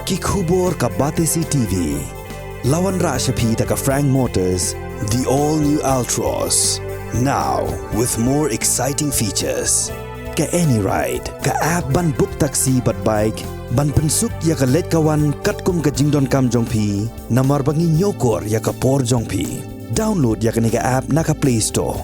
Kikubor ka Batesi TV. Lawan Rashapi taka Frank Motors, the all-new Altros. Now, with more exciting features. Ka any ride, ka app ban book taxi bat bike, ban pensuk ya ka let kawan katkum ka jingdon kam jongpi, namar bangi nyokor ya ka por jongpi. Download ya ka nika app naka Play Store.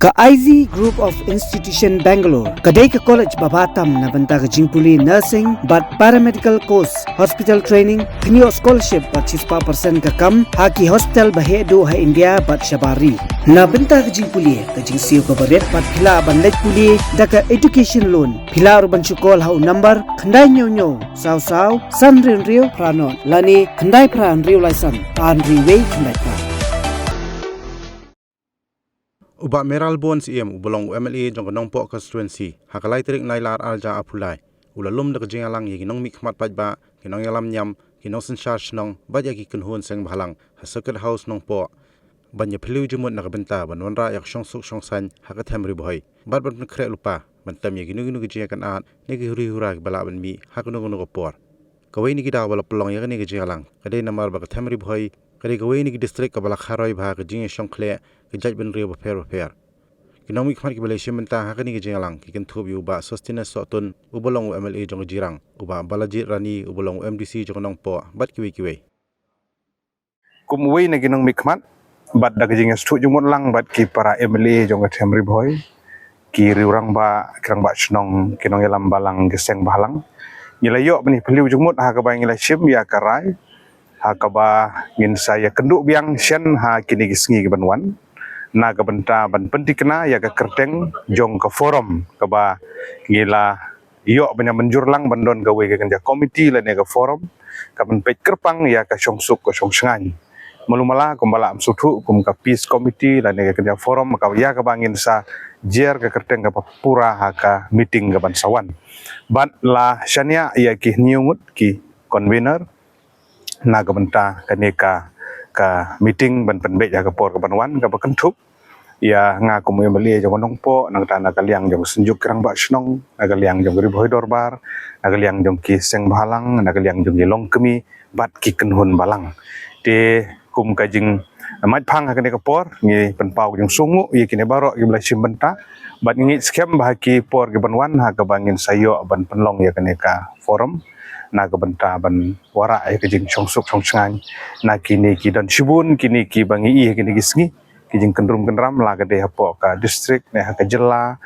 Ka IZ Group of Institution Bangalore, kadai ka college babatam na banta ka jingpuli nursing but paramedical course, hospital training, kniyo scholarship but 6% ka kam, haki hospital bahedo ha India but shabari. Na banta ka jingpuli, ka jingsiyo ka baret but pila ban let puli, da ka education loan, pila ban chukol ha number, kandai nyo, saw, san rio pranon, lani kandai pran rio laisan, an riway kandai pran. Uba Meral Bones ubulong MLA jong kanong po constituency hakalay tirik nailar alja apulay ulalum da kajingalang yiginong mikmat pajba kinong yalam nyam kinong sensarge nong badya ki kunhun seng bahalang ha circuit house nong po banya piliu jumut nakabenta banwanra yak shong suk shong san hakatem riboy ban kre lupa bantam yiginu kajiyakan at nigi huri hura bala ban mi hakunu ko por kawai ni gida wala pelong yak ni kajiyalang kadai namar ba katem riboy kadai kawai ni district kabala kharoy ba kajing shong kle kejaj ben rio repair kinong mikmat ki Malaysia menta hakani kajiyalang kikan thub yu ba sustenance sotun ubolong MLA jong jirang uba Balaji Rani ubolong MDC jong nong po bat kiwi kumway na ginong mikmat bat da kajing stu jumot lang bat ki para MLA jong katem riboy ki riurang ba kirang ba snong kinong yalam balang geseng balang nilayo bani peliu jumot ha ka ba ngila shim ya karai ha ka ba ngin saya kenduk biang shen ha kini gisngi ke banwan na ka benta ban pentikna ya ka kerteng jong ka forum ka ba ngila yo banya menjur lang bandon ka we ka kanja komiti la ne ka forum ka ban pet kerpang ya ka songsuk ka songsngan mulumala kumbala am sutu kum ka peace committee la ne ka kanja forum ka ya ka bangin sa jer ka kerteng ka pura ha ka meeting ka ban sawan ban la shania ya ki niumut ki convener na ka benta ka ne ka meeting ban penbek ya ka por ka banwan ka bakentup ya nga kumwe mali jong nong po nang ta na kaliang jong senjuk krang ba snong na kaliang jong riboy dorbar na kaliang jong ki seng balang na kaliang jong yelong kemi bat ki kenhun balang te kum ka jing mat phang ha ka ne ka por ngi pen pau jong sungu ye kine baro gi bla simbenta bat ngi skem ba ki por gi banwan ha ka bangin sayo ban penlong ya ka ne ka forum na ka benta ban wara ai ka jing songsuk songsngan na kini ki dan shibun kini ki bangi i kini gisngi ki jing kendrum kendram la ka de hapo ka district ne ha ka jela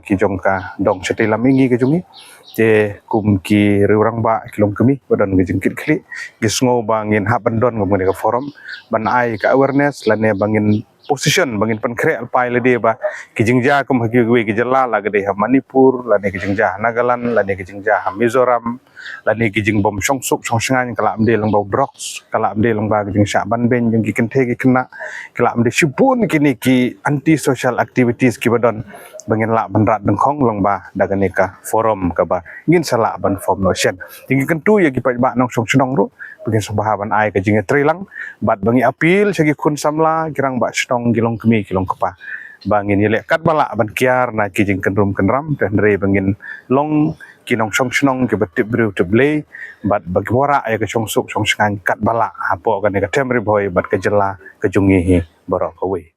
ki jong ka dong setila mingi ka jungi je kum ki riurang ba kilong kemi badan ki jing kit gisngo bangin ha bandon ngom ka forum ban ai ka awareness la ne bangin position bangin pen kre alpai le de ba ki jingja kum hagi gue ki jela la gade ha Manipur la ne ki jingja Nagaland la ne ki jingja ha Mizoram la ne ki jing bom songsuk songsngan kala amde lang bau drox kala amde lang ba ki jing Syaban ben jing ki kente ki kena kala amde shibun kini ki anti social activities ki badon bangin la benrat dengkong lang ba daga ne ka forum ka ba ngin sala ban form no shen tinggi kentu ya ki pa ba nong songsnong ru bangin sabahaban ai ka jing trilang bat bangi apil segi kun samla kirang ba stong gilong kemi kilong kepa bangin yele kat bala ban kiar na ki jing kendrum kendram dan re bangin long kinong songsnong ke betip bru teble bat bagi wara ay ka songsuk songsngan kat bala apo ka ne ka temri boy bat ka jela ka jungi hi borok away